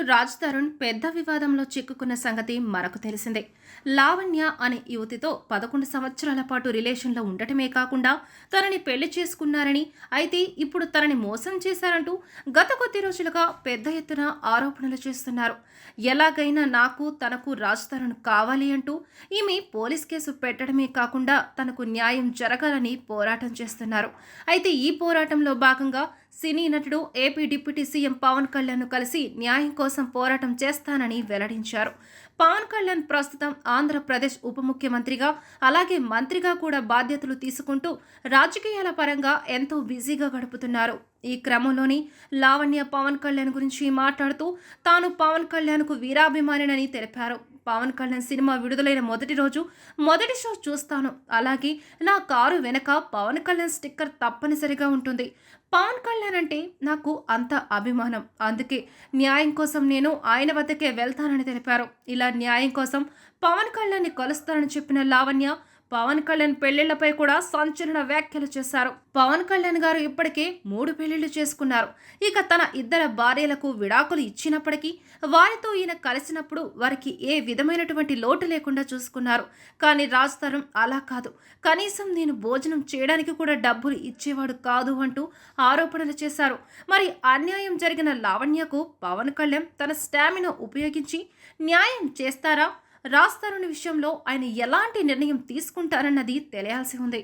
రాజ్ తరుణ్ పెద్ద వివాదంలో చిక్కుకున్న సంగతి మనకు తెలిసిందే. లావణ్య అనే యువతితో 11 సంవత్సరాల పాటు రిలేషన్లో ఉండటమే కాకుండా తనని పెళ్లి చేసుకున్నారని, అయితే ఇప్పుడు తనని మోసం చేశారంటూ గత కొద్ది రోజులుగా పెద్ద ఎత్తున ఆరోపణలు చేస్తున్నారు. ఎలాగైనా నాకు తనకు రాజ్ తరుణ్ కావాలి అంటూ ఈమె పోలీస్ కేసు పెట్టడమే కాకుండా తనకు న్యాయం జరగాలని పోరాటం చేస్తున్నారు. అయితే ఈ పోరాటంలో భాగంగా సినీ నటుడు ఏపీ డిప్యూటీ సీఎం పవన్ కళ్యాణ్ను కలిసి న్యాయం కోసం పోరాటం చేస్తానని వెల్లడించారు. పవన్ కళ్యాణ్ ప్రస్తుతం ఆంధ్రప్రదేశ్ ఉప ముఖ్యమంత్రిగా, అలాగే మంత్రిగా కూడా బాధ్యతలు తీసుకుంటూ రాజకీయాల పరంగా ఎంతో బిజీగా గడుపుతున్నారు. ఈ క్రమంలోని లావణ్య పవన్ కళ్యాణ్ గురించి మాట్లాడుతూ తాను పవన్ కళ్యాణ్కు వీరాభిమానినని తెలిపారు. పవన్ కళ్యాణ్ సినిమా విడుదలైన మొదటి రోజు మొదటి షో చూస్తాను. అలాగే నా కారు వెనక పవన్ కళ్యాణ్ స్టిక్కర్ తప్పనిసరిగా ఉంటుంది. పవన్ కళ్యాణ్ అంటే నాకు అంత అభిమానం. అందుకే న్యాయం కోసం నేను ఆయన వద్దకే వెళ్తానని తెలిపారు. ఇలా న్యాయం కోసం పవన్ కళ్యాణ్ని కలుస్తానని చెప్పిన లావణ్య పవన్ కళ్యాణ్ పెళ్లిళ్లపై కూడా సంచలన వ్యాఖ్యలు చేశారు. పవన్ కళ్యాణ్ గారు ఇప్పటికే 3 పెళ్లిళ్లు చేసుకున్నారు. ఇక తన 2 భార్యలకు విడాకులు ఇచ్చినప్పటికీ వారితో ఈయన కలిసినప్పుడు వారికి ఏ విధమైనటువంటి లోటు లేకుండా చూసుకున్నారు. కానీ రాజ్ తరుణ్ అలా కాదు. కనీసం నేను భోజనం చేయడానికి కూడా డబ్బులు ఇచ్చేవాడు కాదు అంటూ ఆరోపణలు చేశారు. మరి అన్యాయం జరిగిన లావణ్యకు పవన్ కళ్యాణ్ తన స్టామినా ఉపయోగించి న్యాయం చేస్తారా? రాజ్ తరుణ్ విషయంలో ఆయన ఎలాంటి నిర్ణయం తీసుకుంటారన్నది తెలియాల్సి ఉంది.